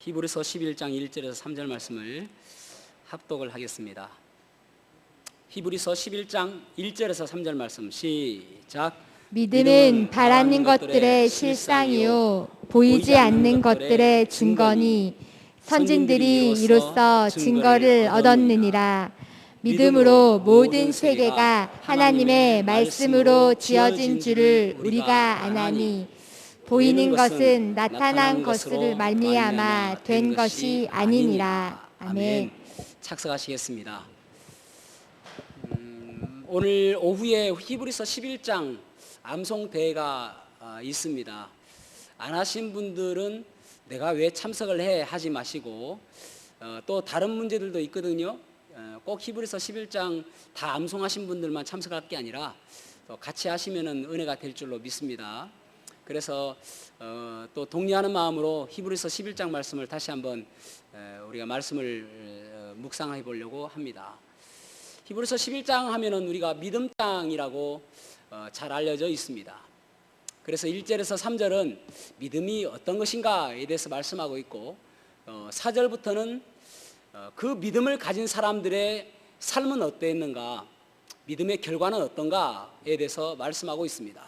히브리서 11장 1절에서 3절 말씀을 합독을 하겠습니다. 히브리서 11장 1절에서 3절 말씀 시작. 믿음은 바라는 것들의 실상이요 보이지 않는 것들의 증거니 선진들이 이로써 증거를 얻었느니라. 믿음으로 모든 세계가 하나님의 말씀으로 지어진 줄을 우리가 아나니 보이는 것은 나타난 것을 말미암아 된 것이 아니니라. 아멘. 착석하시겠습니다. 오늘 오후에 히브리서 11장 암송대회가 있습니다. 안 하신 분들은 내가 왜 참석을 해 하지 마시고 또 다른 문제들도 있거든요. 꼭 히브리서 11장 다 암송하신 분들만 참석할 게 아니라 같이 하시면 은혜가 될 줄로 믿습니다. 그래서 또 동의하는 마음으로 히브리서 11장 말씀을 다시 한번 우리가 말씀을 묵상해 보려고 합니다. 히브리서 11장 하면은 우리가 믿음 장이라고 잘 알려져 있습니다. 그래서 1절에서 3절은 믿음이 어떤 것인가에 대해서 말씀하고 있고 4절부터는 그 믿음을 가진 사람들의 삶은 어땠는가, 믿음의 결과는 어떤가에 대해서 말씀하고 있습니다.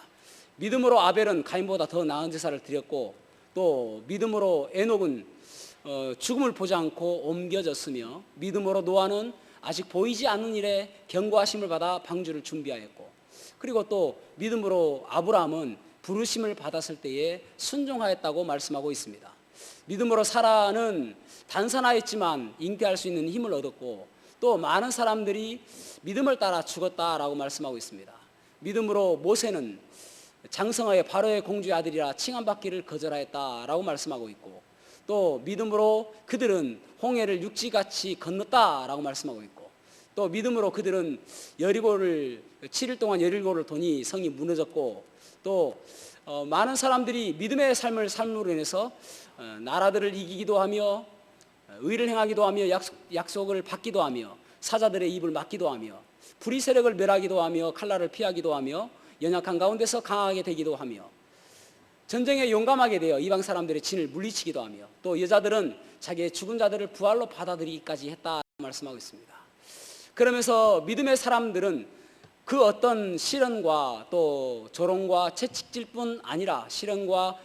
믿음으로 아벨은 가인보다 더 나은 제사를 드렸고, 또 믿음으로 에녹은 죽음을 보지 않고 옮겨졌으며, 믿음으로 노아는 아직 보이지 않는 일에 경고하심을 받아 방주를 준비하였고, 그리고 또 믿음으로 아브라함은 부르심을 받았을 때에 순종하였다고 말씀하고 있습니다. 믿음으로 사라는 단선하였지만 잉태할 수 있는 힘을 얻었고, 또 많은 사람들이 믿음을 따라 죽었다라고 말씀하고 있습니다. 믿음으로 모세는 장성하여 바로의 공주의 아들이라 칭함받기를 거절하였다라고 말씀하고 있고, 또 믿음으로 그들은 홍해를 육지같이 건넜다라고 말씀하고 있고, 또 믿음으로 그들은 7일 동안 여리고를 도니 성이 무너졌고, 또 많은 사람들이 믿음의 삶을 삶으로 인해서 나라들을 이기기도 하며 의를 행하기도 하며 약속을 받기도 하며 사자들의 입을 막기도 하며 불의 세력을 멸하기도 하며 칼날을 피하기도 하며 연약한 가운데서 강하게 되기도 하며 전쟁에 용감하게 되어 이방 사람들의 진을 물리치기도 하며, 또 여자들은 자기의 죽은 자들을 부활로 받아들이기까지 했다 말씀하고 있습니다. 그러면서 믿음의 사람들은 그 어떤 시련과 또 조롱과 채찍질 뿐 아니라 시련과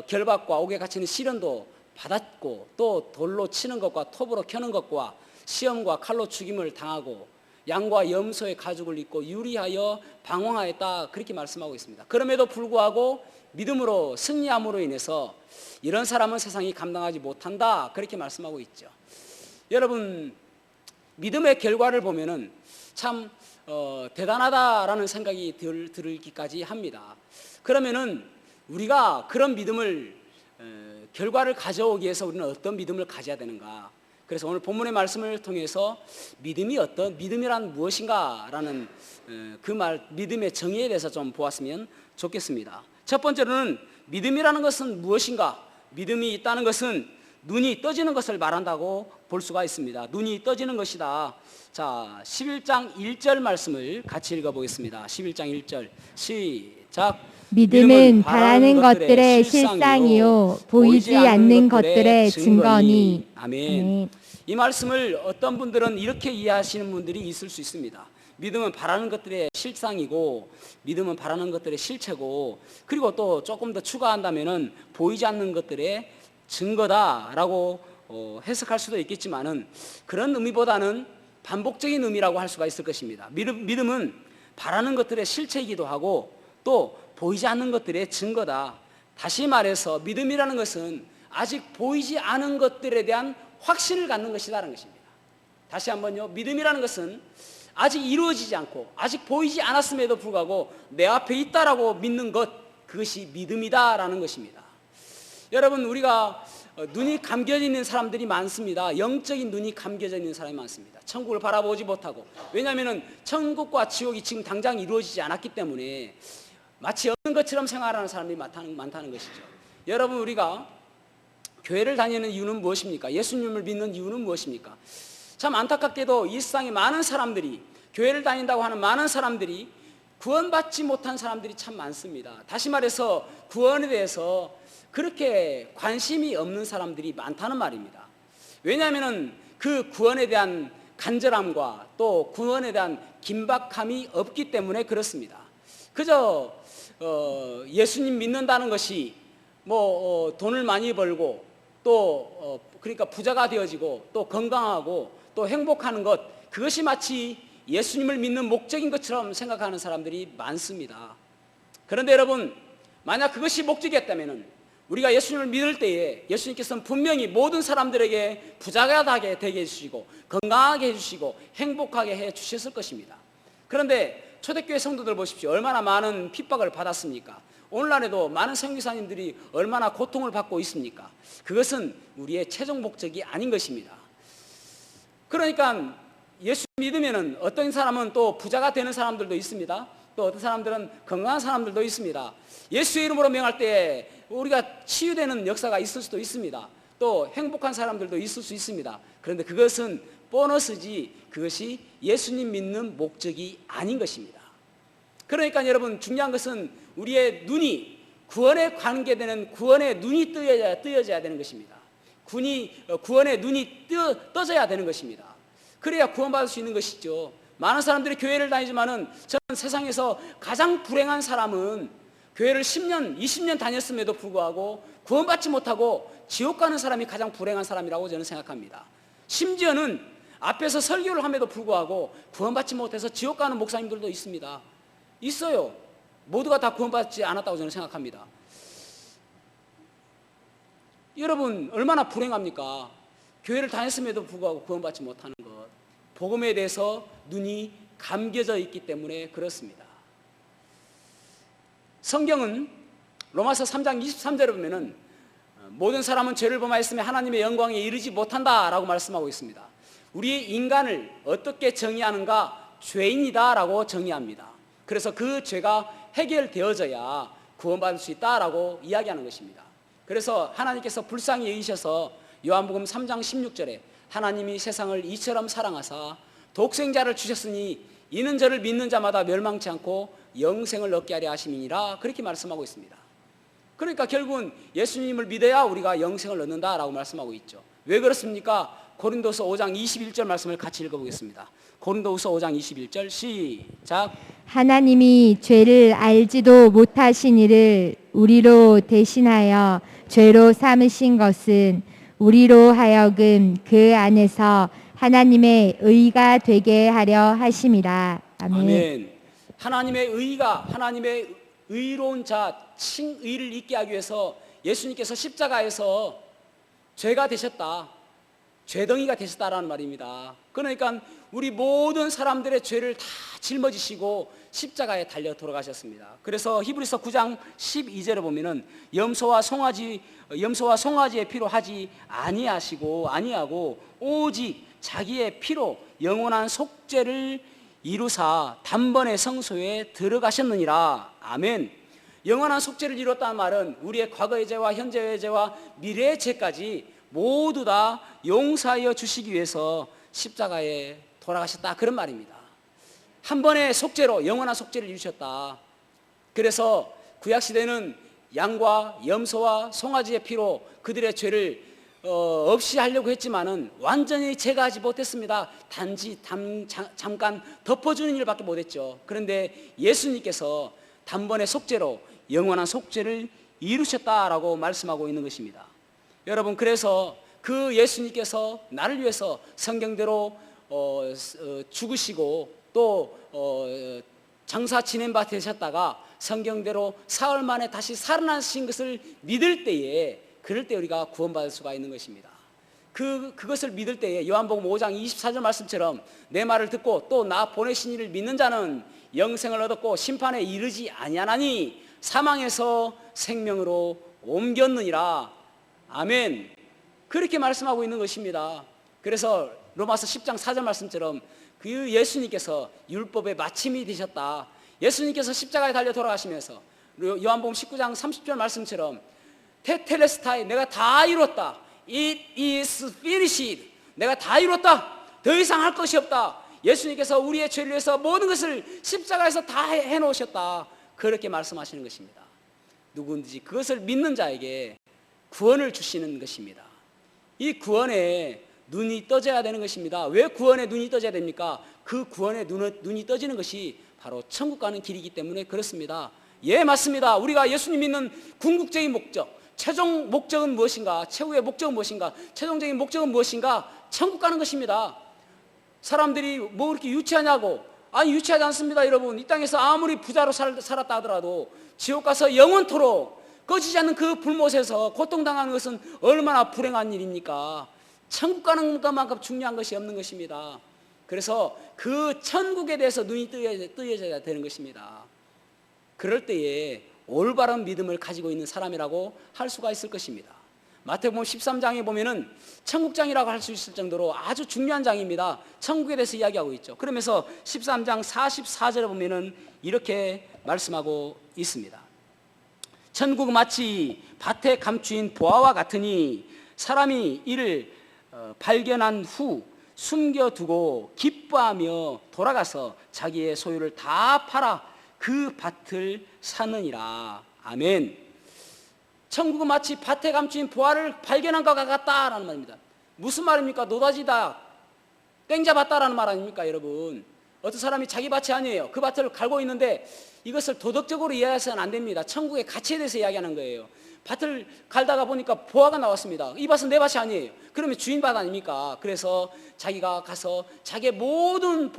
결박과 옥에 갇히는 시련도 받았고, 또 돌로 치는 것과 톱으로 켜는 것과 시험과 칼로 죽임을 당하고 양과 염소의 가죽을 입고 유리하여 방황하였다, 그렇게 말씀하고 있습니다. 그럼에도 불구하고 믿음으로 승리함으로 인해서 이런 사람은 세상이 감당하지 못한다, 그렇게 말씀하고 있죠. 여러분, 믿음의 결과를 보면은 참 대단하다라는 생각이 들기까지 합니다. 그러면은 우리가 그런 믿음을 결과를 가져오기 위해서 우리는 어떤 믿음을 가져야 되는가? 그래서 오늘 본문의 말씀을 통해서 믿음이란 무엇인가라는 믿음의 정의에 대해서 좀 보았으면 좋겠습니다. 첫 번째로는 믿음이라는 것은 무엇인가? 믿음이 있다는 것은 눈이 떠지는 것을 말한다고 볼 수가 있습니다. 눈이 떠지는 것이다. 자, 11장 1절 말씀을 같이 읽어보겠습니다. 11장 1절 시작. 믿음은 바라는 것들의 실상이요 보이지 않는 것들의 증거니. 아멘. 이 말씀을 어떤 분들은 이렇게 이해하시는 분들이 있을 수 있습니다. 믿음은 바라는 것들의 실상이고, 믿음은 바라는 것들의 실체고, 그리고 또 조금 더 추가한다면은 보이지 않는 것들의 증거다라고 해석할 수도 있겠지만은, 그런 의미보다는 반복적인 의미라고 할 수가 있을 것입니다. 믿음은 바라는 것들의 실체이기도 하고 또 보이지 않는 것들의 증거다. 다시 말해서 믿음이라는 것은 아직 보이지 않은 것들에 대한 확신을 갖는 것이다라는 것입니다. 다시 한번요, 믿음이라는 것은 아직 이루어지지 않고 아직 보이지 않았음에도 불구하고 내 앞에 있다라고 믿는 것, 그것이 믿음이다라는 것입니다. 여러분, 우리가 눈이 감겨져 있는 사람들이 많습니다. 영적인 눈이 감겨져 있는 사람이 많습니다. 천국을 바라보지 못하고, 왜냐하면 천국과 지옥이 지금 당장 이루어지지 않았기 때문에 마치 없는 것처럼 생활하는 사람들이 많다는 것이죠. 여러분, 우리가 교회를 다니는 이유는 무엇입니까? 예수님을 믿는 이유는 무엇입니까? 참 안타깝게도 이 세상에 많은 사람들이, 교회를 다닌다고 하는 많은 사람들이 구원받지 못한 사람들이 참 많습니다. 다시 말해서 구원에 대해서 그렇게 관심이 없는 사람들이 많다는 말입니다. 왜냐하면 그 구원에 대한 간절함과 또 구원에 대한 긴박함이 없기 때문에 그렇습니다. 그저 예수님 믿는다는 것이 돈을 많이 벌고 또 그러니까 부자가 되어지고 또 건강하고 또 행복하는 것, 그것이 마치 예수님을 믿는 목적인 것처럼 생각하는 사람들이 많습니다. 그런데 여러분, 만약 그것이 목적이었다면 우리가 예수님을 믿을 때에 예수님께서는 분명히 모든 사람들에게 부자가 되게 해주시고 건강하게 해주시고 행복하게 해주셨을 것입니다. 그런데 초대교회 성도들 보십시오. 얼마나 많은 핍박을 받았습니까? 오늘날에도 많은 선교사님들이 얼마나 고통을 받고 있습니까? 그것은 우리의 최종 목적이 아닌 것입니다. 그러니까 예수 믿으면 어떤 사람은 또 부자가 되는 사람들도 있습니다. 또 어떤 사람들은 건강한 사람들도 있습니다. 예수의 이름으로 명할 때 우리가 치유되는 역사가 있을 수도 있습니다. 또 행복한 사람들도 있을 수 있습니다. 그런데 그것은 보너스지 그것이 예수님 믿는 목적이 아닌 것입니다. 그러니까 여러분, 중요한 것은 우리의 눈이 구원에 관계되는 구원의 눈이 뜨여져야 되는 것입니다. 구원의 눈이 떠져야 되는 것입니다. 그래야 구원받을 수 있는 것이죠. 많은 사람들이 교회를 다니지만은 저는 세상에서 가장 불행한 사람은 교회를 10년, 20년 다녔음에도 불구하고 구원받지 못하고 지옥 가는 사람이 가장 불행한 사람이라고 저는 생각합니다. 심지어는 앞에서 설교를 함에도 불구하고 구원받지 못해서 지옥 가는 목사님들도 있습니다. 있어요. 모두가 다 구원받지 않았다고 저는 생각합니다. 여러분, 얼마나 불행합니까? 교회를 다녔음에도 불구하고 구원받지 못하는 것. 복음에 대해서 눈이 감겨져 있기 때문에 그렇습니다. 성경은 로마서 3장 23절에 보면은 모든 사람은 죄를 범하였으며 하나님의 영광에 이르지 못한다라고 말씀하고 있습니다. 우리 인간을 어떻게 정의하는가? 죄인이다라고 정의합니다. 그래서 그 죄가 해결되어져야 구원받을 수 있다라고 이야기하는 것입니다. 그래서 하나님께서 불쌍히 여기셔서 요한복음 3장 16절에 하나님이 세상을 이처럼 사랑하사 독생자를 주셨으니 이는 저를 믿는 자마다 멸망치 않고 영생을 얻게 하려 하심이니라, 그렇게 말씀하고 있습니다. 그러니까 결국은 예수님을 믿어야 우리가 영생을 얻는다라고 말씀하고 있죠. 왜 그렇습니까? 고린도서 5장 21절 말씀을 같이 읽어보겠습니다. 고린도서 5장 21절 시작. 하나님이 죄를 알지도 못하신 이를 우리로 대신하여 죄로 삼으신 것은 우리로 하여금 그 안에서 하나님의 의가 되게 하려 하심이라. 아멘. 아멘. 하나님의 의가, 하나님의 의로운 자, 칭의를 있게 하기 위해서 예수님께서 십자가에서 죄가 되셨다, 죄덩이가 되셨다라는 말입니다. 그러니까 우리 모든 사람들의 죄를 다 짊어지시고 십자가에 달려 돌아가셨습니다. 그래서 히브리서 9장 12절에 보면은 염소와 송아지의 피로 하지 아니하고 오직 자기의 피로 영원한 속죄를 이루사 단번에 성소에 들어가셨느니라. 아멘. 영원한 속죄를 이뤘다는 말은 우리의 과거의 죄와 현재의 죄와 미래의 죄까지 모두 다 용서하여 주시기 위해서 십자가에 돌아가셨다, 그런 말입니다. 한 번의 속죄로 영원한 속죄를 이루셨다. 그래서 구약시대는 양과 염소와 송아지의 피로 그들의 죄를 없이 하려고 했지만은 완전히 제거하지 못했습니다. 단지 잠깐 덮어주는 일밖에 못했죠. 그런데 예수님께서 단번의 속죄로 영원한 속죄를 이루셨다라고 말씀하고 있는 것입니다. 여러분, 그래서 그 예수님께서 나를 위해서 성경대로 죽으시고 또 장사 지낸 바 되셨다가 성경대로 사흘 만에 다시 살아나신 것을 믿을 때에, 그럴 때 우리가 구원받을 수가 있는 것입니다. 그것을 믿을 때에 요한복음 5장 24절 말씀처럼 내 말을 듣고 또 나 보내신 이를 믿는 자는 영생을 얻었고 심판에 이르지 아니하나니 사망에서 생명으로 옮겼느니라. 아멘. 그렇게 말씀하고 있는 것입니다. 그래서 로마서 10장 4절 말씀처럼 그 예수님께서 율법의 마침이 되셨다. 예수님께서 십자가에 달려 돌아가시면서 요한복음 19장 30절 말씀처럼 테텔레스타이, 내가 다 이뤘다. It is finished. 내가 다 이뤘다. 더 이상 할 것이 없다. 예수님께서 우리의 죄를 위해서 모든 것을 십자가에서 다 해놓으셨다, 그렇게 말씀하시는 것입니다. 누구든지 그것을 믿는 자에게 구원을 주시는 것입니다. 이 구원에 눈이 떠져야 되는 것입니다. 왜 구원에 눈이 떠져야 됩니까? 그 구원에 눈이 떠지는 것이 바로 천국 가는 길이기 때문에 그렇습니다. 예, 맞습니다. 우리가 예수님 믿는 궁극적인 목적, 최종 목적은 무엇인가? 최후의 목적은 무엇인가? 최종적인 목적은 무엇인가? 천국 가는 것입니다. 사람들이 뭐 그렇게 유치하냐고. 아니, 유치하지 않습니다. 여러분, 이 땅에서 아무리 부자로 살았다 하더라도 지옥 가서 영원토록 꺼지지 않는 그 불못에서 고통당하는 것은 얼마나 불행한 일입니까? 천국 가는 것만큼 중요한 것이 없는 것입니다. 그래서 그 천국에 대해서 눈이 뜨여져야 되는 것입니다. 그럴 때에 올바른 믿음을 가지고 있는 사람이라고 할 수가 있을 것입니다. 마태복음 13장에 보면은 천국장이라고 할 수 있을 정도로 아주 중요한 장입니다. 천국에 대해서 이야기하고 있죠. 그러면서 13장 44절에 보면은 이렇게 말씀하고 있습니다. 천국은 마치 밭에 감추인 보화와 같으니 사람이 이를 발견한 후 숨겨두고 기뻐하며 돌아가서 자기의 소유를 다 팔아 그 밭을 사느니라. 아멘. 천국은 마치 밭에 감추인 보화를 발견한 것과 같다라는 말입니다. 무슨 말입니까? 노다지다, 땡 잡았다라는 말 아닙니까, 여러분? 어떤 사람이 자기 밭이 아니에요. 그 밭을 갈고 있는데 이것을 도덕적으로 이해해서는 안 됩니다. 천국의 가치에 대해서 이야기하는 거예요. 밭을 갈다가 보니까 보화가 나왔습니다. 이 밭은 내 밭이 아니에요. 그러면 주인 밭 아닙니까? 그래서 자기가 가서 자기의 모든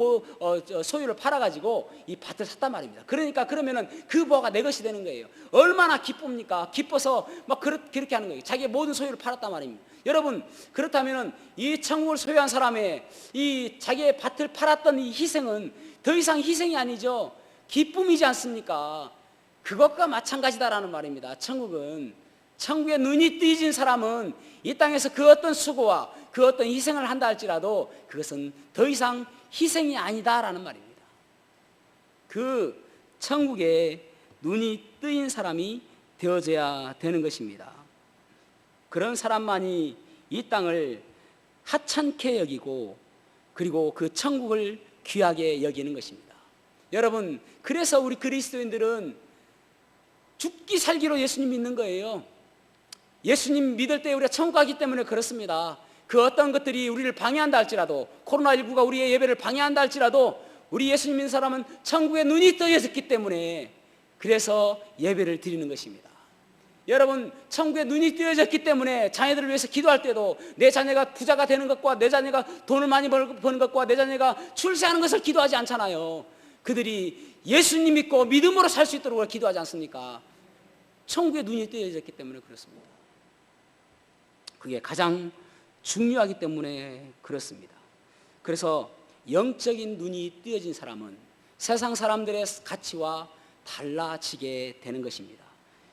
소유를 팔아가지고 이 밭을 샀단 말입니다. 그러니까 그러면은 그 보화가 내 것이 되는 거예요. 얼마나 기쁩니까? 기뻐서 막 그렇게 하는 거예요. 자기의 모든 소유를 팔았단 말입니다. 여러분, 그렇다면은 이 천국을 소유한 사람의 이 자기의 밭을 팔았던 이 희생은 더 이상 희생이 아니죠. 기쁨이지 않습니까? 그것과 마찬가지다라는 말입니다. 천국의 눈이 뜨이진 사람은 이 땅에서 그 어떤 수고와 그 어떤 희생을 한다 할지라도 그것은 더 이상 희생이 아니다라는 말입니다. 그 천국에 눈이 뜨인 사람이 되어져야 되는 것입니다. 그런 사람만이 이 땅을 하찮게 여기고 그리고 그 천국을 귀하게 여기는 것입니다. 여러분, 그래서 우리 그리스도인들은 죽기 살기로 예수님 믿는 거예요. 예수님 믿을 때 우리가 천국 가기 때문에 그렇습니다. 그 어떤 것들이 우리를 방해한다 할지라도, 코로나19가 우리의 예배를 방해한다 할지라도 우리 예수님 믿는 사람은 천국에 눈이 떠있기 때문에 그래서 예배를 드리는 것입니다. 여러분, 천국에 눈이 뜨여졌기 때문에 자녀들을 위해서 기도할 때도 내 자녀가 부자가 되는 것과 내 자녀가 돈을 많이 버는 것과 내 자녀가 출세하는 것을 기도하지 않잖아요. 그들이 예수님 믿고 믿음으로 살 수 있도록 기도하지 않습니까? 천국에 눈이 뜨여졌기 때문에 그렇습니다. 그게 가장 중요하기 때문에 그렇습니다. 그래서 영적인 눈이 뜨여진 사람은 세상 사람들의 가치와 달라지게 되는 것입니다.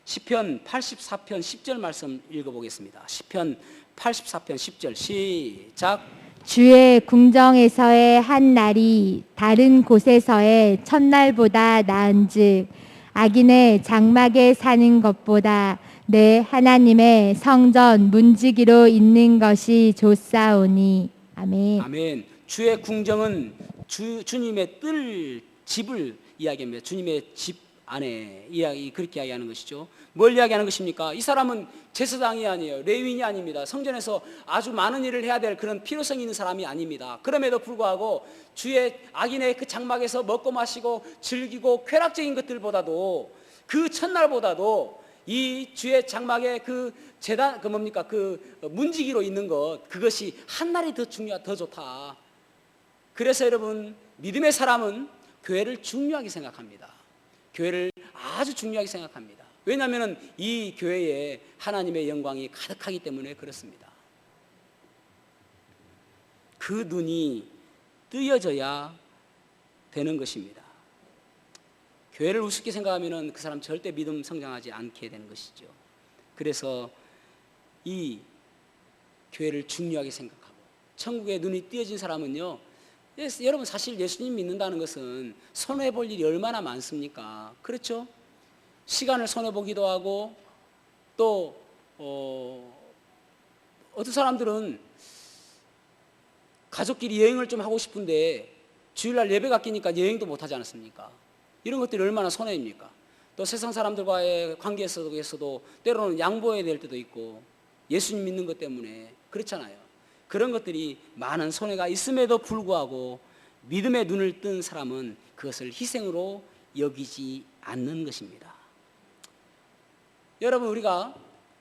시편 84편 10절 말씀 읽어보겠습니다. 시편 84편 10절 시작. 주의 궁정에서의 한 날이 다른 곳에서의 첫날보다 나은즉 악인의 장막에 사는 것보다 내 하나님의 성전 문지기로 있는 것이 좋사오니. 아멘. 아멘. 주의 궁정은 주님의 뜰 집을 이야기합니다. 주님의 집 안에 그렇게 이야기하는 것이죠. 뭘 이야기하는 것입니까? 이 사람은 제사장이 아니에요. 레위인이 아닙니다. 성전에서 아주 많은 일을 해야 될 그런 필요성이 있는 사람이 아닙니다. 그럼에도 불구하고 주의 악인의 그 장막에서 먹고 마시고 즐기고 쾌락적인 것들보다도 그 첫날보다도 이 주의 장막에 그 제단 그 문지기로 있는 것, 그것이 한 날이 더 좋다. 그래서 여러분, 믿음의 사람은 교회를 중요하게 생각합니다. 교회를 아주 중요하게 생각합니다. 왜냐하면 이 교회에 하나님의 영광이 가득하기 때문에 그렇습니다. 그 눈이 뜨여져야 되는 것입니다. 교회를 우습게 생각하면 그 사람 절대 믿음 성장하지 않게 되는 것이죠. 그래서 이 교회를 중요하게 생각하고 천국에 눈이 뜨여진 사람은요, 여러분, 사실 예수님 믿는다는 것은 손해볼 일이 얼마나 많습니까? 그렇죠? 시간을 손해보기도 하고 또 어떤 사람들은 가족끼리 여행을 좀 하고 싶은데 주일날 예배가 끼니까 여행도 못하지 않았습니까? 이런 것들이 얼마나 손해입니까? 또 세상 사람들과의 관계에서도 때로는 양보해야 될 때도 있고 예수님 믿는 것 때문에 그렇잖아요. 그런 것들이 많은 손해가 있음에도 불구하고 믿음의 눈을 뜬 사람은 그것을 희생으로 여기지 않는 것입니다. 여러분, 우리가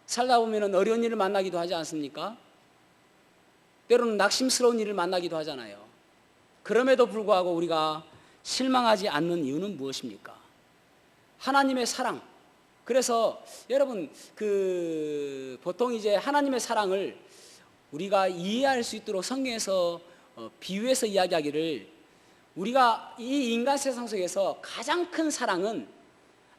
살다 보면 어려운 일을 만나기도 하지 않습니까? 때로는 낙심스러운 일을 만나기도 하잖아요. 그럼에도 불구하고 우리가 실망하지 않는 이유는 무엇입니까? 하나님의 사랑. 그래서 여러분, 보통 이제 하나님의 사랑을 우리가 이해할 수 있도록 성경에서 비유해서 이야기하기를, 우리가 이 인간 세상 속에서 가장 큰 사랑은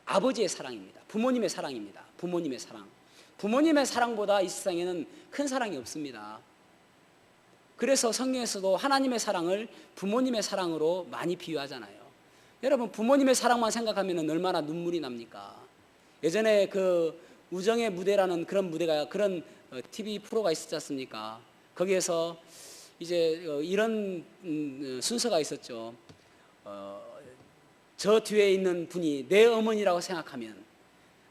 아버지의 사랑입니다. 부모님의 사랑입니다. 부모님의 사랑. 부모님의 사랑보다 이 세상에는 큰 사랑이 없습니다. 그래서 성경에서도 하나님의 사랑을 부모님의 사랑으로 많이 비유하잖아요. 여러분, 부모님의 사랑만 생각하면 얼마나 눈물이 납니까? 예전에 그 우정의 무대라는 그런 무대가, 그런 TV 프로가 있었지 않습니까? 거기에서 이제 이런 순서가 있었죠. 저 뒤에 있는 분이 내 어머니라고 생각하면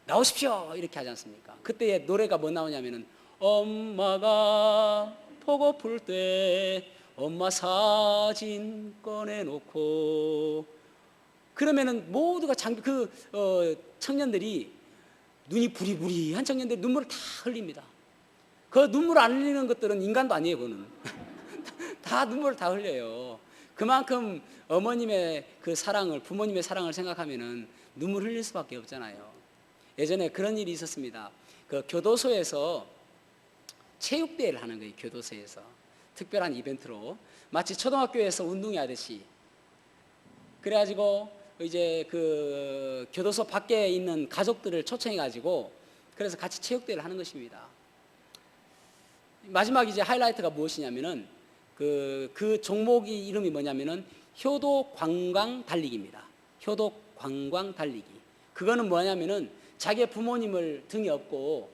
나오십시오, 이렇게 하지 않습니까? 그때 노래가 뭐 나오냐면은, 엄마가 보고플 때 엄마 사진 꺼내놓고, 그러면은 모두가 청년들이, 눈이 부리부리한 청년들이 눈물을 다 흘립니다. 그 눈물 안 흘리는 것들은 인간도 아니에요, 그거는. 다 눈물을 다 흘려요. 그만큼 어머님의 그 사랑을, 부모님의 사랑을 생각하면은 눈물 흘릴 수밖에 없잖아요. 예전에 그런 일이 있었습니다. 그 교도소에서 체육대회를 하는 거예요. 교도소에서 특별한 이벤트로, 마치 초등학교에서 운동회 하듯이. 그래가지고 이제 그 교도소 밖에 있는 가족들을 초청해가지고, 그래서 같이 체육대회를 하는 것입니다. 마지막 이제 하이라이트가 무엇이냐면은 그 종목이 이름이 뭐냐면은 효도 관광 달리기입니다. 효도 관광 달리기. 그거는 뭐냐면은 자기의 부모님을 등에 업고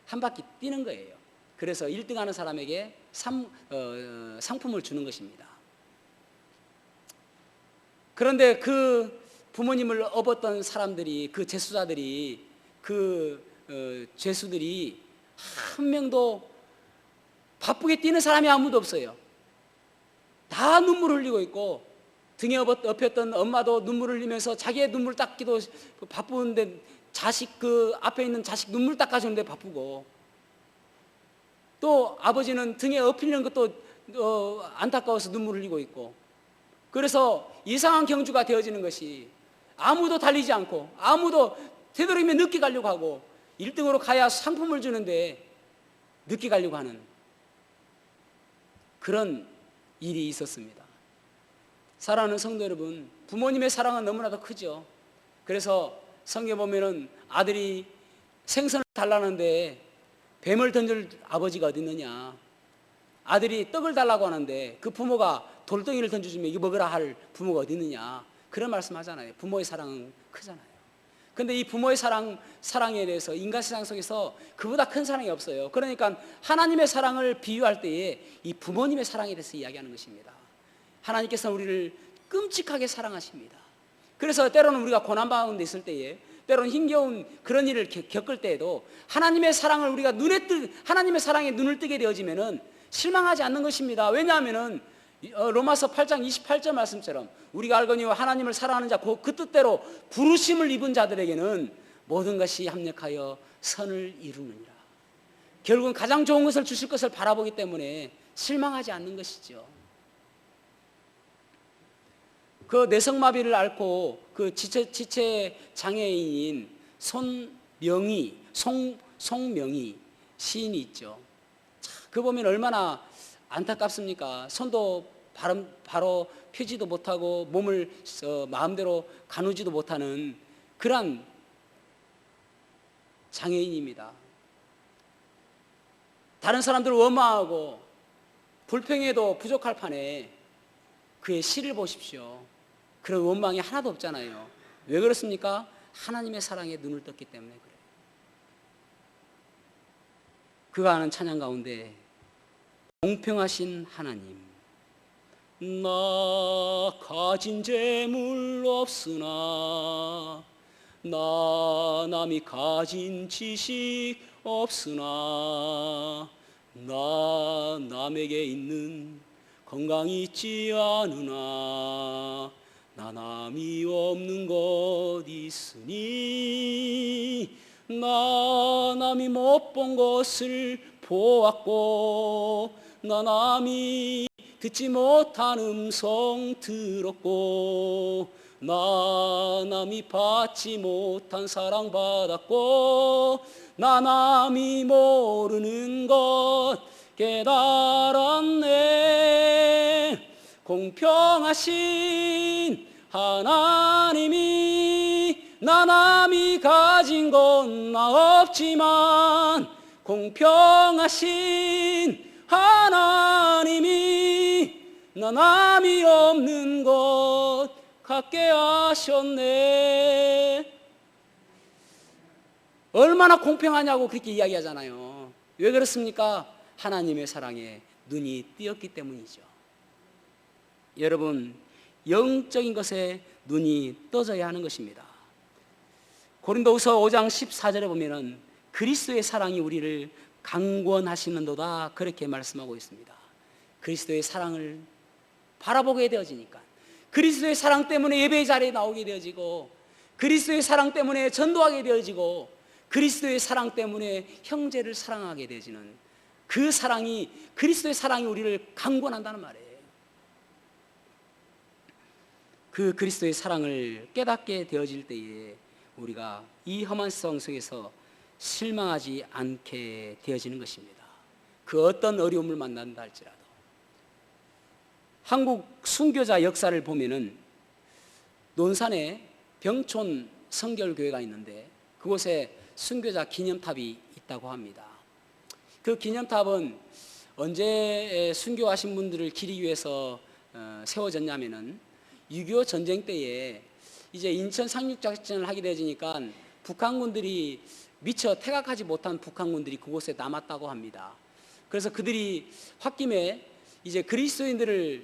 한 바퀴 뛰는 거예요. 그래서 1등 하는 사람에게 상품을 주는 것입니다. 그런데 그 부모님을 업었던 사람들이, 그 죄수자들이, 죄수들이 한 명도 바쁘게 뛰는 사람이 아무도 없어요. 다 눈물 흘리고 있고, 등에 업혔던 엄마도 눈물 흘리면서 자기의 눈물 닦기도 바쁘는데, 그 앞에 있는 자식 눈물 닦아주는데 바쁘고, 또 아버지는 등에 업히는 것도 안타까워서 눈물 흘리고 있고, 그래서 이상한 경주가 되어지는 것이, 아무도 달리지 않고 아무도 되도록이면 늦게 가려고 하고, 1등으로 가야 상품을 주는데 늦게 가려고 하는 그런 일이 있었습니다. 사랑하는 성도 여러분, 부모님의 사랑은 너무나도 크죠. 그래서 성경에 보면은 아들이 생선을 달라는데 뱀을 던질 아버지가 어디 있느냐, 아들이 떡을 달라고 하는데 그 부모가 돌덩이를 던져주면 이거 먹으라 할 부모가 어디 있느냐, 그런 말씀 하잖아요. 부모의 사랑은 크잖아요. 근데 이 부모의 사랑에 대해서 인간 세상 속에서 그보다 큰 사랑이 없어요. 그러니까 하나님의 사랑을 비유할 때에 이 부모님의 사랑에 대해서 이야기하는 것입니다. 하나님께서는 우리를 끔찍하게 사랑하십니다. 그래서 때로는 우리가 고난 가운데 있을 때에, 때로는 힘겨운 그런 일을 겪을 때에도 하나님의 사랑을 우리가 하나님의 사랑에 눈을 뜨게 되어지면은 실망하지 않는 것입니다. 왜냐하면은 로마서 8장 28절 말씀처럼, 우리가 알거니와 하나님을 사랑하는 자 그 뜻대로 부르심을 입은 자들에게는 모든 것이 합력하여 선을 이루느니라. 결국은 가장 좋은 것을 주실 것을 바라보기 때문에 실망하지 않는 것이죠. 그 뇌성마비를 앓고 그 지체 장애인인 송명희 시인이 있죠. 그 보면 얼마나 안타깝습니까? 손도 바로 펴지도 못하고 몸을 마음대로 가누지도 못하는 그러한 장애인입니다. 다른 사람들을 원망하고 불평해도 부족할 판에 그의 시를 보십시오. 그런 원망이 하나도 없잖아요. 왜 그렇습니까? 하나님의 사랑에 눈을 떴기 때문에 그래요. 그가 하는 찬양 가운데 공평하신 하나님, 나 가진 재물 없으나 나 남이 가진 지식 없으나 나 남에게 있는 건강이 있지 않으나 나 남이 없는 것 있으니 나 남이 못 본 것을 보았고 나 남이 듣지 못한 음성 들었고 나 남이 받지 못한 사랑 받았고 나 남이 모르는 것 깨달았네. 공평하신 하나님이 나 남이 가진 건 나 없지만 공평하신 하나님이 나 남이 없는 것 갖게 하셨네. 얼마나 공평하냐고 그렇게 이야기하잖아요. 왜 그렇습니까? 하나님의 사랑에 눈이 띄었기 때문이죠. 여러분, 영적인 것에 눈이 떠져야 하는 것입니다. 고린도후서 5장 14절에 보면은 그리스도의 사랑이 우리를 강권하시는도다 그렇게 말씀하고 있습니다. 그리스도의 사랑을 바라보게 되어지니까, 그리스도의 사랑 때문에 예배의 자리에 나오게 되어지고, 그리스도의 사랑 때문에 전도하게 되어지고, 그리스도의 사랑 때문에 형제를 사랑하게 되어지는 그 사랑이, 그리스도의 사랑이 우리를 강권한다는 말이에요. 그 그리스도의 사랑을 깨닫게 되어질 때에 우리가 이 험한 세상 속에서 실망하지 않게 되어지는 것입니다. 그 어떤 어려움을 만난다 할지라도. 한국 순교자 역사를 보면은 논산에 병촌 성결교회가 있는데 그곳에 순교자 기념탑이 있다고 합니다. 그 기념탑은 언제 순교하신 분들을 기리기 위해서 세워졌냐면은 6.25 전쟁 때에 이제 인천 상륙작전을 하게 되어지니까 북한군들이 미처 퇴각하지 못한 북한군들이 그곳에 남았다고 합니다. 그래서 그들이 홧김에 이제 그리스도인들에게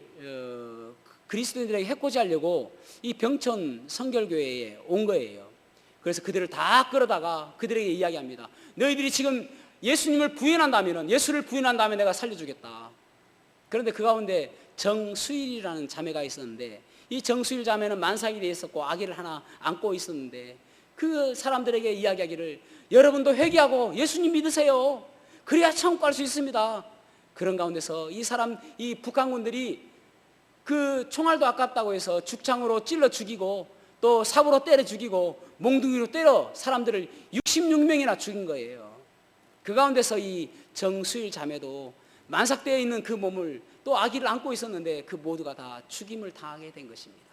해코지하려고 이 병천 성결교회에 온 거예요. 그래서 그들을 다 끌어다가 그들에게 이야기합니다. 너희들이 지금 예수님을 부인한다면, 예수를 부인한다면 내가 살려주겠다. 그런데 그 가운데 정수일이라는 자매가 있었는데, 이 정수일 자매는 만삭이 되어 있었고 아기를 하나 안고 있었는데, 그 사람들에게 이야기하기를 여러분도 회개하고 예수님 믿으세요. 그래야 천국 갈 수 있습니다. 그런 가운데서 이 북한군들이 그 총알도 아깝다고 해서 죽창으로 찔러 죽이고 또 삽으로 때려 죽이고 몽둥이로 때려 사람들을 66명이나 죽인 거예요. 그 가운데서 이 정수일 자매도 만삭되어 있는 그 몸을, 또 아기를 안고 있었는데 그 모두가 다 죽임을 당하게 된 것입니다.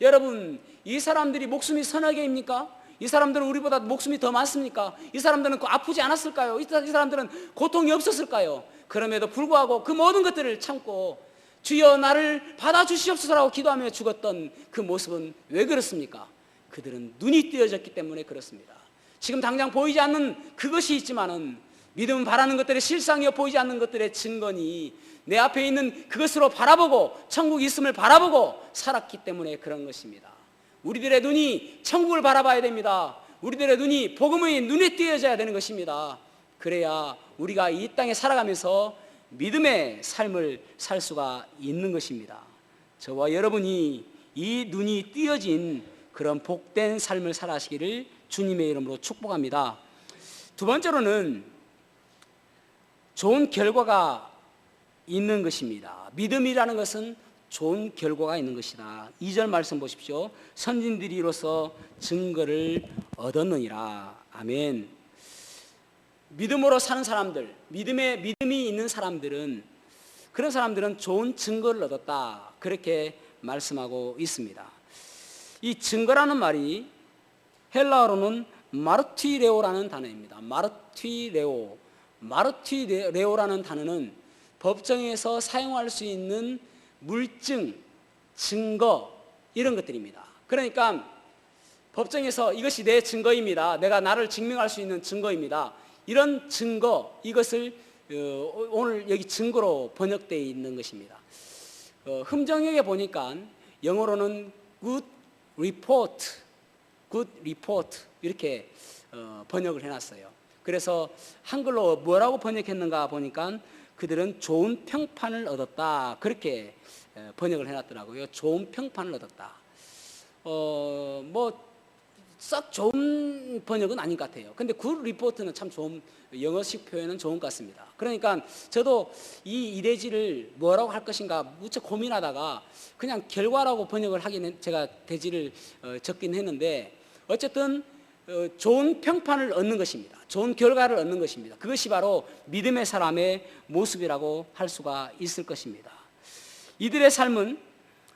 여러분, 이 사람들이 목숨이 서너 개입니까? 이 사람들은 우리보다 목숨이 더 많습니까? 이 사람들은 아프지 않았을까요? 이 사람들은 고통이 없었을까요? 그럼에도 불구하고 그 모든 것들을 참고 주여 나를 받아주시옵소서라고 기도하며 죽었던 그 모습은 왜 그렇습니까? 그들은 눈이 띄어졌기 때문에 그렇습니다. 지금 당장 보이지 않는 그것이 있지만은 믿음은 바라는 것들의 실상이요 보이지 않는 것들의 증거니 내 앞에 있는 그것으로 바라보고 천국이 있음을 바라보고 살았기 때문에 그런 것입니다. 우리들의 눈이 천국을 바라봐야 됩니다. 우리들의 눈이 복음의 눈에 띄어져야 되는 것입니다. 그래야 우리가 이 땅에 살아가면서 믿음의 삶을 살 수가 있는 것입니다. 저와 여러분이 이 눈이 띄어진 그런 복된 삶을 살아가시기를 주님의 이름으로 축복합니다. 두 번째로는 좋은 결과가 있는 것입니다. 믿음이라는 것은 좋은 결과가 있는 것이다. 2절 말씀 보십시오. 선진들이 이로써 증거를 얻었느니라. 아멘. 믿음으로 사는 사람들, 믿음이 있는 사람들은, 그런 사람들은 좋은 증거를 얻었다. 그렇게 말씀하고 있습니다. 이 증거라는 말이 헬라어로는 마르티레오라는 단어입니다. 마르티레오라는 단어는 법정에서 사용할 수 있는 물증, 증거, 이런 것들입니다. 그러니까 법정에서 이것이 내 증거입니다. 내가 나를 증명할 수 있는 증거입니다. 이런 증거, 이것을 오늘 여기 증거로 번역되어 있는 것입니다. 흠정역에 보니까 영어로는 good report 이렇게 번역을 해놨어요. 그래서 한글로 뭐라고 번역했는가 보니까 그들은 좋은 평판을 얻었다, 그렇게 번역을 해놨더라고요. 좋은 평판을 얻었다. 뭐 썩 좋은 번역은 아닌 것 같아요. 근데 good report는 참 좋은, 영어식 표현은 좋은 것 같습니다. 그러니까 저도 이 이대지를 뭐라고 할 것인가 무척 고민하다가 그냥 결과라고 번역을 제가 대지를 적긴 했는데, 어쨌든 좋은 평판을 얻는 것입니다. 좋은 결과를 얻는 것입니다. 그것이 바로 믿음의 사람의 모습이라고 할 수가 있을 것입니다. 이들의 삶은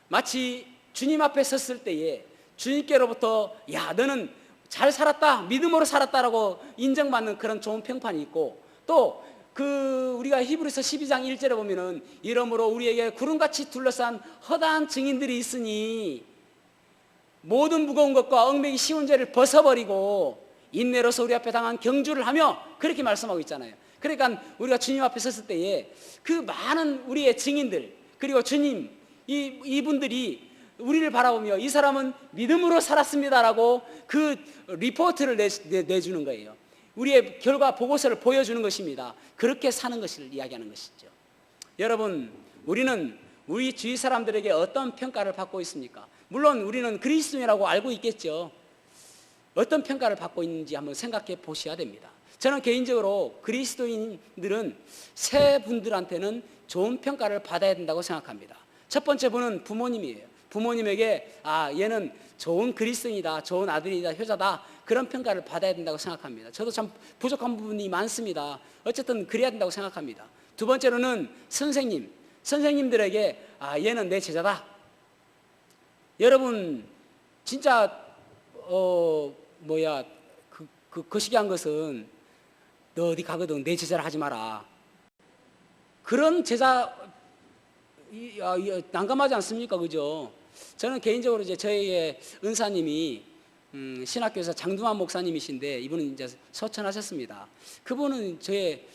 마치 주님 앞에 섰을 때에 주님께로부터 야, 너는 잘 살았다, 믿음으로 살았다라고 인정받는 그런 좋은 평판이 있고, 또 우리가 히브리서 12장 1절에 보면은 이러므로 우리에게 구름같이 둘러싼 허다한 증인들이 있으니 모든 무거운 것과 얽매기 쉬운 죄를 벗어버리고 인내로서 우리 앞에 당한 경주를 하며, 그렇게 말씀하고 있잖아요. 그러니까 우리가 주님 앞에 섰을 때에 그 많은 우리의 증인들, 그리고 주님, 이분들이 우리를 바라보며 이 사람은 믿음으로 살았습니다라고 그 리포트를 내주는 거예요. 우리의 결과 보고서를 보여주는 것입니다. 그렇게 사는 것을 이야기하는 것이죠. 여러분, 우리는 우리 주위 사람들에게 어떤 평가를 받고 있습니까? 물론 우리는 그리스도인이라고 알고 있겠죠. 어떤 평가를 받고 있는지 한번 생각해 보셔야 됩니다. 저는 개인적으로 그리스도인들은 세 분들한테는 좋은 평가를 받아야 된다고 생각합니다. 첫 번째 분은 부모님이에요. 부모님에게 얘는 좋은 그리스도인이다, 좋은 아들이다, 효자다, 그런 평가를 받아야 된다고 생각합니다. 저도 참 부족한 부분이 많습니다. 어쨌든 그래야 된다고 생각합니다. 두 번째로는 선생님들에게 얘는 내 제자다. 여러분 진짜 거시기한 것은 너 어디 가거든 내 제자를 하지 마라. 그런 제자 난감하지 않습니까? 그죠? 저는 개인적으로 이제 저희의 은사님이 신학교에서 장두만 목사님이신데, 이분은 이제 서천하셨습니다. 그분은 저의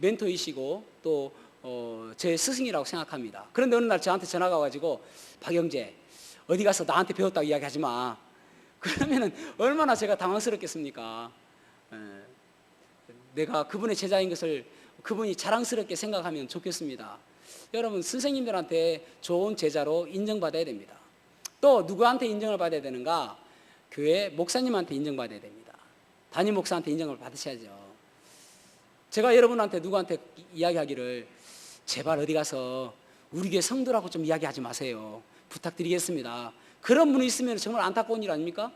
멘토이시고 또 제 스승이라고 생각합니다. 그런데 어느 날 저한테 전화가 와가지고 박영재 어디 가서 나한테 배웠다고 이야기하지 마. 그러면은 얼마나 제가 당황스럽겠습니까? 내가 그분의 제자인 것을 그분이 자랑스럽게 생각하면 좋겠습니다. 여러분, 선생님들한테 좋은 제자로 인정받아야 됩니다. 또 누구한테 인정을 받아야 되는가? 교회 목사님한테 인정받아야 됩니다. 담임 목사한테 인정을 받으셔야죠. 제가 여러분한테 누구한테 이야기하기를 제발 어디 가서 우리 교회 성도라고 좀 이야기하지 마세요, 부탁드리겠습니다. 그런 분이 있으면 정말 안타까운 일 아닙니까?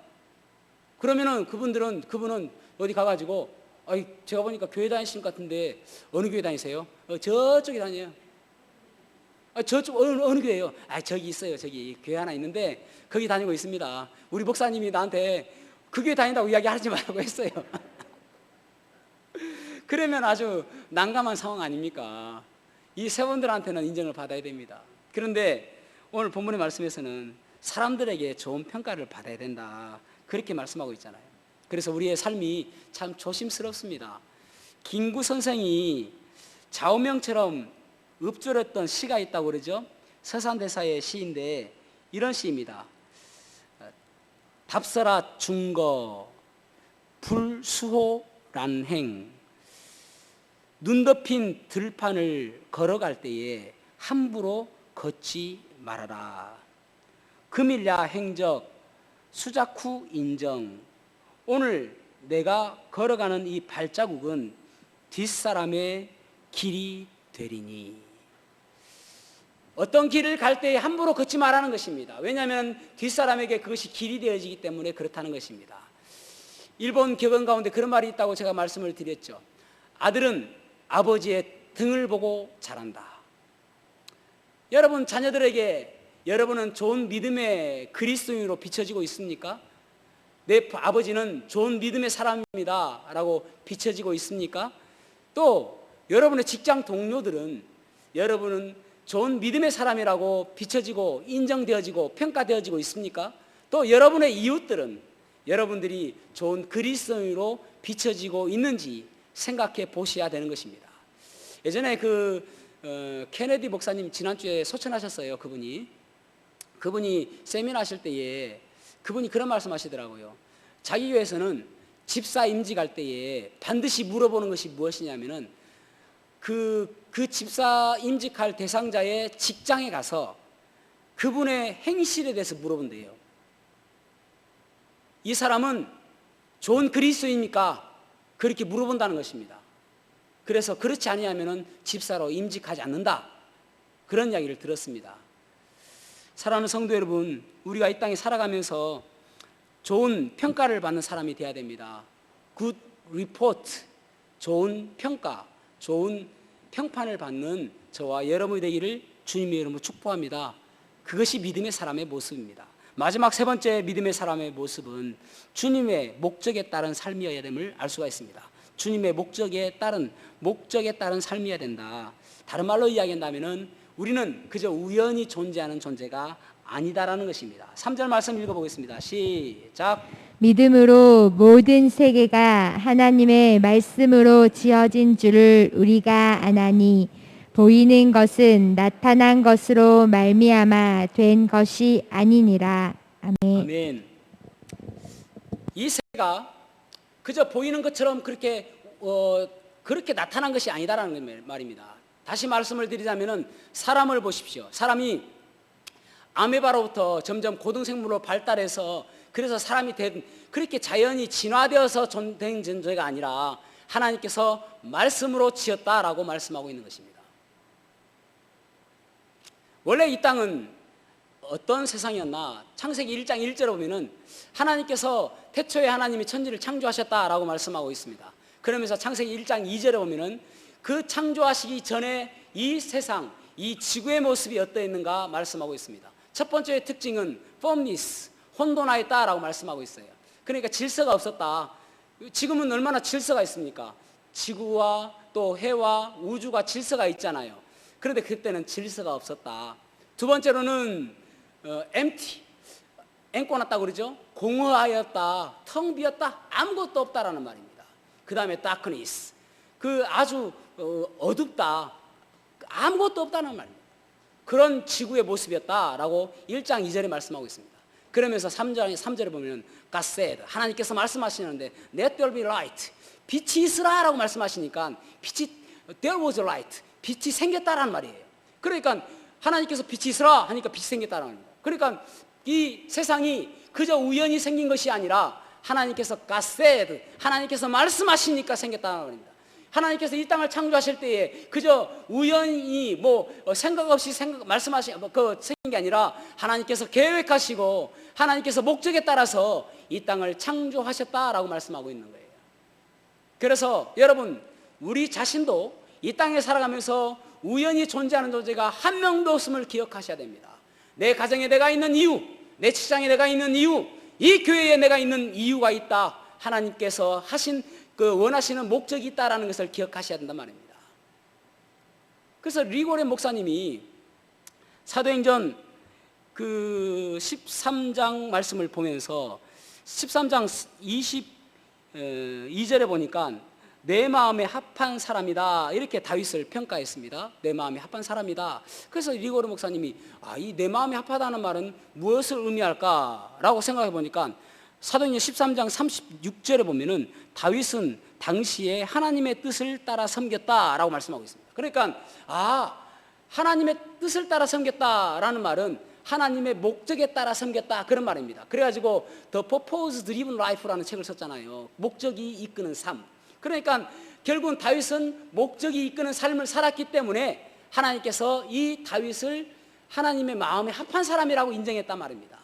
그러면은 그분은 어디 가가지고 제가 보니까 교회 다니시는 것 같은데 어느 교회 다니세요? 저쪽에 다녀요. 저쪽 어느 교회예요? 저기 있어요. 저기 교회 하나 있는데 거기 다니고 있습니다. 우리 목사님이 나한테 그 교회 다닌다고 이야기하지 말라고 했어요. 그러면 아주 난감한 상황 아닙니까? 이 세 분들한테는 인정을 받아야 됩니다. 그런데 오늘 본문의 말씀에서는 사람들에게 좋은 평가를 받아야 된다, 그렇게 말씀하고 있잖아요. 그래서 우리의 삶이 참 조심스럽습니다. 김구 선생이 좌우명처럼 읊조렸던 시가 있다고 그러죠. 서산대사의 시인데 이런 시입니다. 답서라 중거 불수호란행, 눈 덮인 들판을 걸어갈 때에 함부로 걷지 말아라. 금일야 행적 수작후 인정, 오늘 내가 걸어가는 이 발자국은 뒷사람의 길이 되리니. 어떤 길을 갈 때 함부로 걷지 말라는 것입니다. 왜냐하면 뒷사람에게 그것이 길이 되어지기 때문에 그렇다는 것입니다. 일본 격언 가운데 그런 말이 있다고 제가 말씀을 드렸죠. 아들은 아버지의 등을 보고 자란다. 여러분 자녀들에게 여러분은 좋은 믿음의 그리스도인으로 비춰지고 있습니까? 내 아버지는 좋은 믿음의 사람입니다 라고 비춰지고 있습니까? 또 여러분의 직장 동료들은 여러분은 좋은 믿음의 사람이라고 비춰지고 인정되어지고 평가되어지고 있습니까? 또 여러분의 이웃들은 여러분들이 좋은 그리스도인으로 비춰지고 있는지 생각해 보셔야 되는 것입니다. 예전에 케네디 목사님 지난주에 소천하셨어요. 그분이 세미나 하실 때에 그분이 그런 말씀하시더라고요. 자기 교회에서는 집사 임직할 때에 반드시 물어보는 것이 무엇이냐면은 그 집사 임직할 대상자의 직장에 가서 그분의 행실에 대해서 물어본대요. 이 사람은 좋은 그리스도입니까? 그렇게 물어본다는 것입니다. 그래서 그렇지 아니하면은 집사로 임직하지 않는다. 그런 이야기를 들었습니다. 사랑하는 성도 여러분, 우리가 이 땅에 살아가면서 좋은 평가를 받는 사람이 되어야 됩니다. Good report, 좋은 평가, 좋은 평판을 받는 저와 여러분이 되기를 주님의 이름으로 축복합니다. 그것이 믿음의 사람의 모습입니다. 마지막 세 번째 믿음의 사람의 모습은 주님의 목적에 따른 삶이어야 됨을 알 수가 있습니다. 주님의 목적에 따른 삶이어야 된다. 다른 말로 이야기한다면 우리는 그저 우연히 존재하는 존재가 아니다라는 것입니다. 3절 말씀 읽어보겠습니다. 시작. 믿음으로 모든 세계가 하나님의 말씀으로 지어진 줄을 우리가 아나니 보이는 것은 나타난 것으로 말미암아 된 것이 아니니라. 아멘. 아멘. 이 세계가 그저 보이는 것처럼 그렇게 나타난 것이 아니다라는 말입니다. 다시 말씀을 드리자면은 사람을 보십시오. 사람이 아메바로부터 점점 고등생물로 발달해서 그래서 사람이 된 그렇게 자연이 진화되어서 된 존재가 아니라 하나님께서 말씀으로 지었다라고 말씀하고 있는 것입니다. 원래 이 땅은 어떤 세상이었나? 창세기 1장 1절에 보면은 하나님께서 태초에 하나님이 천지를 창조하셨다라고 말씀하고 있습니다. 그러면서 창세기 1장 2절에 보면은 그 창조하시기 전에 이 세상, 이 지구의 모습이 어떠했는가 말씀하고 있습니다. 첫 번째 특징은 formless, 혼돈하였다라고 말씀하고 있어요. 그러니까 질서가 없었다. 지금은 얼마나 질서가 있습니까? 지구와 또 해와 우주가 질서가 있잖아요. 그런데 그때는 질서가 없었다. 두 번째로는 empty, 앵꼬났다고 그러죠. 공허하였다, 텅 비었다, 아무것도 없다라는 말입니다. 그 다음에 darkness, 그 아주 어둡다, 아무것도 없다는 말입니다. 그런 지구의 모습이었다라고 1장 2절에 말씀하고 있습니다. 그러면서 3절에 보면 God said, 하나님께서 말씀하시는데 Let there be light, 빛이 있으라라고 말씀하시니까 there was light, 빛이 생겼다라는 말이에요. 그러니까 하나님께서 빛이 있으라 하니까 빛이 생겼다라는 겁니다. 그러니까 이 세상이 그저 우연히 생긴 것이 아니라 하나님께서 God said, 하나님께서 말씀하시니까 생겼다는 말입니다. 하나님께서 이 땅을 창조하실 때에 그저 우연히 생각 없이 말씀하신 생긴 게 아니라 하나님께서 계획하시고 하나님께서 목적에 따라서 이 땅을 창조하셨다라고 말씀하고 있는 거예요. 그래서 여러분, 우리 자신도 이 땅에 살아가면서 우연히 존재하는 존재가 한 명도 없음을 기억하셔야 됩니다. 내 가정에 내가 있는 이유, 내 직장에 내가 있는 이유, 이 교회에 내가 있는 이유가 있다. 하나님께서 하신 원하시는 목적이 있다라는 것을 기억하셔야 된단 말입니다. 그래서 리고렌 목사님이 사도행전 13장 말씀을 보면서 13장 22절에 보니까 내 마음에 합한 사람이다 이렇게 다윗을 평가했습니다. 내 마음에 합한 사람이다. 그래서 리고렌 목사님이 이 내 마음에 합하다는 말은 무엇을 의미할까라고 생각해 보니까 사도행전 13장 36절에 보면은 다윗은 당시에 하나님의 뜻을 따라 섬겼다라고 말씀하고 있습니다. 그러니까 하나님의 뜻을 따라 섬겼다라는 말은 하나님의 목적에 따라 섬겼다 그런 말입니다. 그래가지고 The Purpose Driven Life라는 책을 썼잖아요. 목적이 이끄는 삶. 그러니까 결국은 다윗은 목적이 이끄는 삶을 살았기 때문에 하나님께서 이 다윗을 하나님의 마음에 합한 사람이라고 인정했단 말입니다.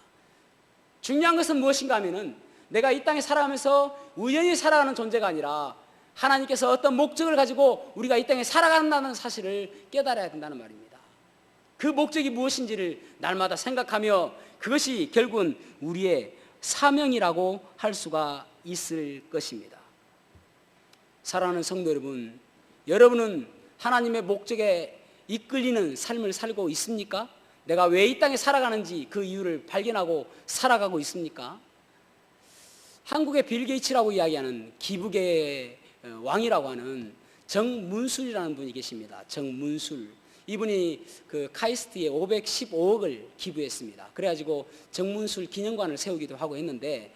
중요한 것은 무엇인가 하면은 내가 이 땅에 살아가면서 우연히 살아가는 존재가 아니라 하나님께서 어떤 목적을 가지고 우리가 이 땅에 살아간다는 사실을 깨달아야 된다는 말입니다. 그 목적이 무엇인지를 날마다 생각하며 그것이 결국은 우리의 사명이라고 할 수가 있을 것입니다. 사랑하는 성도 여러분, 여러분은 하나님의 목적에 이끌리는 삶을 살고 있습니까? 내가 왜 이 땅에 살아가는지 그 이유를 발견하고 살아가고 있습니까? 한국의 빌 게이츠라고 이야기하는 기부계의 왕이라고 하는 정문술이라는 분이 계십니다. 정문술. 이분이 그 카이스트에 515억을 기부했습니다. 그래가지고 정문술 기념관을 세우기도 하고 했는데,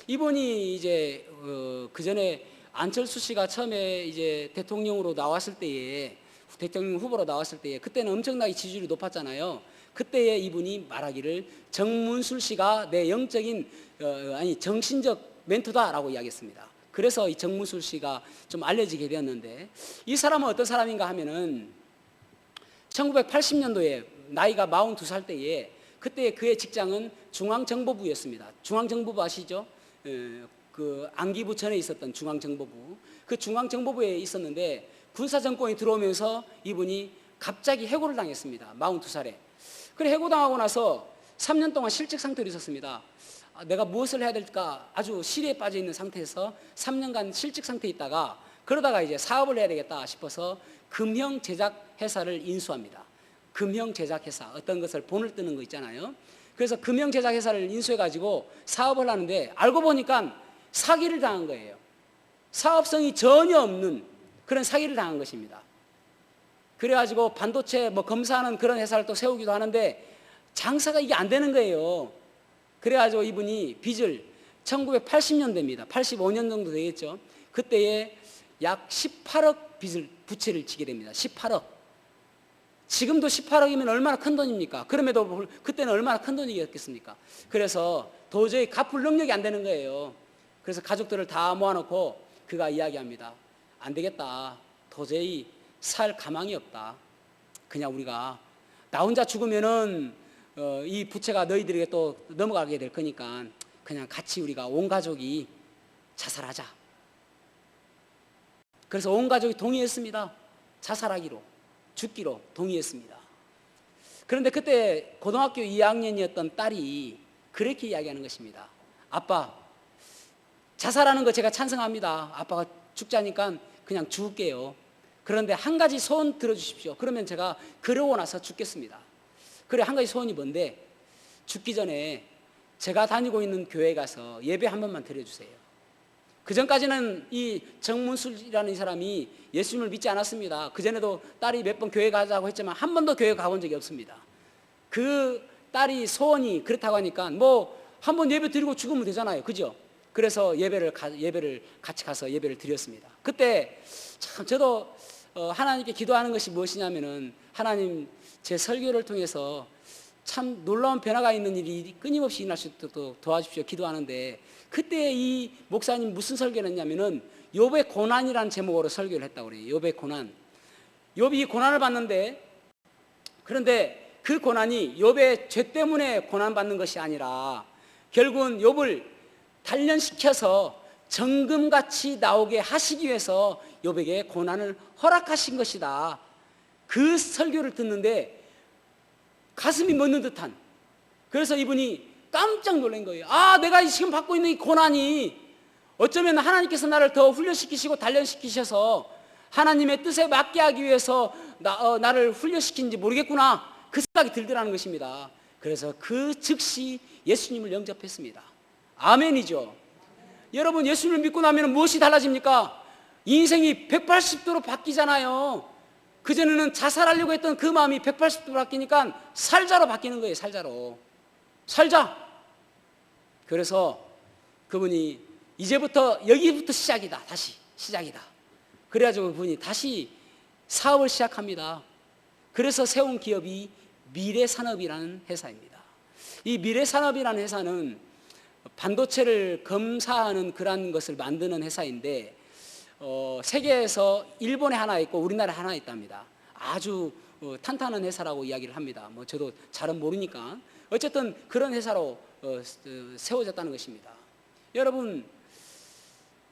이분이 이제 그 전에 안철수 씨가 처음에 이제 대통령으로 나왔을 때에, 대통령 후보로 나왔을 때에, 그때는 엄청나게 지지율이 높았잖아요. 그때에 이분이 말하기를 정문술 씨가 내 영적인 정신적 멘토다라고 이야기했습니다. 그래서 이 정문술 씨가 좀 알려지게 되었는데, 이 사람은 어떤 사람인가 하면은 1980년도에 나이가 42살 때에, 그때 그의 직장은 중앙정보부였습니다. 중앙정보부 아시죠? 그 안기부 전에 있었던 중앙정보부, 그 중앙정보부에 있었는데 군사정권이 들어오면서 이분이 갑자기 해고를 당했습니다. 42살에. 그래 해고당하고 나서 3년 동안 실직 상태로 있었습니다. 내가 무엇을 해야 될까 아주 시리에 빠져 있는 상태에서 3년간 실직 상태에 있다가, 그러다가 이제 사업을 해야 되겠다 싶어서 금형 제작 회사를 인수합니다. 금형 제작 회사, 어떤 것을 본을 뜨는 거 있잖아요. 그래서 금형 제작 회사를 인수해 가지고 사업을 하는데, 알고 보니까 사기를 당한 거예요. 사업성이 전혀 없는 그런 사기를 당한 것입니다. 그래가지고 반도체 검사하는 그런 회사를 또 세우기도 하는데 장사가 이게 안 되는 거예요. 그래가지고 이분이 빚을 1980년대입니다. 85년 정도 되겠죠. 그때에 약 18억 부채를 지게 됩니다. 18억. 지금도 18억이면 얼마나 큰 돈입니까? 그럼에도 그때는 얼마나 큰 돈이겠습니까? 그래서 도저히 갚을 능력이 안 되는 거예요. 그래서 가족들을 다 모아놓고 그가 이야기합니다. 안 되겠다. 도저히 살 가망이 없다. 그냥 우리가 나 혼자 죽으면은 이 부채가 너희들에게 또 넘어가게 될 거니까 그냥 같이 우리가 온 가족이 자살하자. 그래서 온 가족이 동의했습니다. 자살하기로, 죽기로 동의했습니다. 그런데 그때 고등학교 2학년이었던 딸이 그렇게 이야기하는 것입니다. 아빠, 자살하는 거 제가 찬성합니다. 아빠가 죽자니까 그냥 죽을게요. 그런데 한 가지 소원 들어주십시오. 그러면 제가 그러고 나서 죽겠습니다. 그래, 한 가지 소원이 뭔데? 죽기 전에 제가 다니고 있는 교회에 가서 예배 한 번만 드려주세요. 그 전까지는 이 정문술이라는 이 사람이 예수님을 믿지 않았습니다. 그 전에도 딸이 몇 번 교회 가자고 했지만 한 번도 교회 가본 적이 없습니다. 그 딸이 소원이 그렇다고 하니까 한 번 예배 드리고 죽으면 되잖아요. 그죠? 그래서 예배를 같이 가서 예배를 드렸습니다. 그때 참 저도 하나님께 기도하는 것이 무엇이냐면은, 하나님 제 설교를 통해서 참 놀라운 변화가 있는 일이 끊임없이 일어날 수 있도록 도와주십시오 기도하는데, 그때 이 목사님 무슨 설교를 했냐면은 욥의 고난이라는 제목으로 설교를 했다고 그래요. 욥의 고난. 욥이 고난을 받는데, 그런데 그 고난이 욥의 죄 때문에 고난받는 것이 아니라 결국은 욥을 단련시켜서 정금같이 나오게 하시기 위해서 욥에게 고난을 허락하신 것이다. 그 설교를 듣는데 가슴이 멎는 듯한, 그래서 이분이 깜짝 놀란 거예요. 내가 지금 받고 있는 이 고난이 어쩌면 하나님께서 나를 더 훈련시키시고 단련시키셔서 하나님의 뜻에 맞게 하기 위해서 나를 훈련시킨지 모르겠구나, 그 생각이 들더라는 것입니다. 그래서 그 즉시 예수님을 영접했습니다. 아멘이죠. 여러분, 예수님을 믿고 나면 무엇이 달라집니까? 인생이 180도로 바뀌잖아요. 그전에는 자살하려고 했던 그 마음이 180도로 바뀌니까 살자로 바뀌는 거예요. 살자로. 살자. 그래서 그분이 이제부터 여기부터 시작이다. 다시 시작이다. 그래가지고 그분이 다시 사업을 시작합니다. 그래서 세운 기업이 미래산업이라는 회사입니다. 이 미래산업이라는 회사는 반도체를 검사하는 그런 것을 만드는 회사인데, 세계에서 일본에 하나 있고 우리나라에 하나 있답니다. 아주 탄탄한 회사라고 이야기를 합니다. 저도 잘은 모르니까 어쨌든 그런 회사로 세워졌다는 것입니다. 여러분,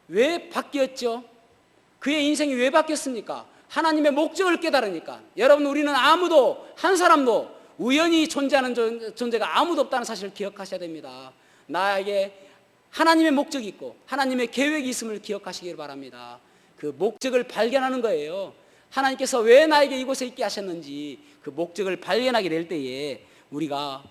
왜 바뀌었죠? 그의 인생이 왜 바뀌었습니까? 하나님의 목적을 깨달으니까. 여러분, 우리는 아무도, 한 사람도 우연히 존재하는 존재가 아무도 없다는 사실을 기억하셔야 됩니다. 나에게 하나님의 목적이 있고 하나님의 계획이 있음을 기억하시길 바랍니다. 그 목적을 발견하는 거예요. 하나님께서 왜 나에게 이곳에 있게 하셨는지 그 목적을 발견하게 될 때에 우리가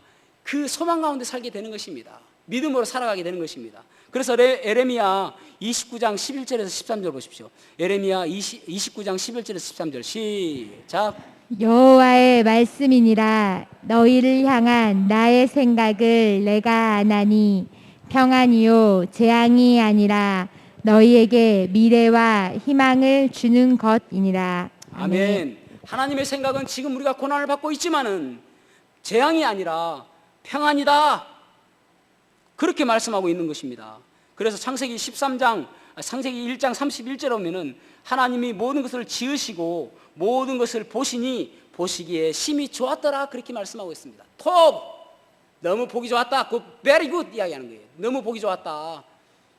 그 소망 가운데 살게 되는 것입니다. 믿음으로 살아가게 되는 것입니다. 그래서 에레미야 29장 11절에서 13절 보십시오. 에레미야 29장 11절에서 13절 시작. 여호와의 말씀이니라. 너희를 향한 나의 생각을 내가 아나니 평안이요 재앙이 아니라 너희에게 미래와 희망을 주는 것이니라. 아멘. 하나님의 생각은 지금 우리가 고난을 받고 있지만은 재앙이 아니라 평안이다. 그렇게 말씀하고 있는 것입니다. 그래서 창세기 1장 31절에 보면은 하나님이 모든 것을 지으시고 모든 것을 보시니 보시기에 심히 좋았더라. 그렇게 말씀하고 있습니다. 톱! 너무 보기 좋았다. very good 이야기하는 거예요. 너무 보기 좋았다.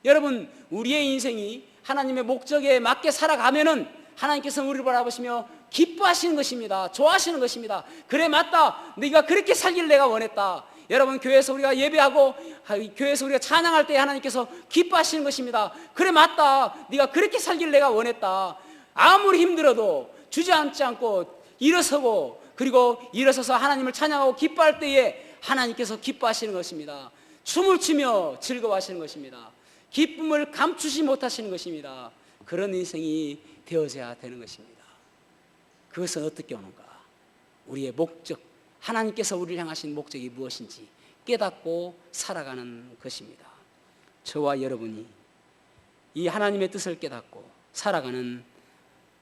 여러분, 우리의 인생이 하나님의 목적에 맞게 살아가면은 하나님께서는 우리를 바라보시며 기뻐하시는 것입니다. 좋아하시는 것입니다. 그래, 맞다. 네가 그렇게 살기를 내가 원했다. 여러분, 교회에서 우리가 예배하고 교회에서 우리가 찬양할 때 하나님께서 기뻐하시는 것입니다. 그래, 맞다. 네가 그렇게 살기를 내가 원했다. 아무리 힘들어도 주저앉지 않고 일어서고, 그리고 일어서서 하나님을 찬양하고 기뻐할 때에 하나님께서 기뻐하시는 것입니다. 춤을 추며 즐거워하시는 것입니다. 기쁨을 감추지 못하시는 것입니다. 그런 인생이 되어져야 되는 것입니다. 그것은 어떻게 오는가? 우리의 목적, 하나님께서 우리를 향하신 목적이 무엇인지 깨닫고 살아가는 것입니다. 저와 여러분이 이 하나님의 뜻을 깨닫고 살아가는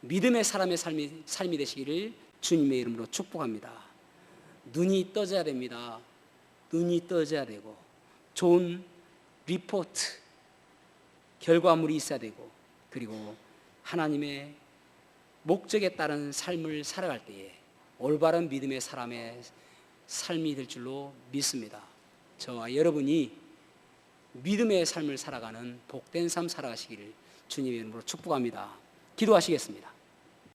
믿음의 사람의 삶이 되시기를 주님의 이름으로 축복합니다. 눈이 떠져야 됩니다. 눈이 떠져야 되고 좋은 리포트, 결과물이 있어야 되고, 그리고 하나님의 목적에 따른 삶을 살아갈 때에 올바른 믿음의 사람의 삶이 될 줄로 믿습니다. 저와 여러분이 믿음의 삶을 살아가는 복된 삶 살아가시기를 주님의 이름으로 축복합니다. 기도하시겠습니다.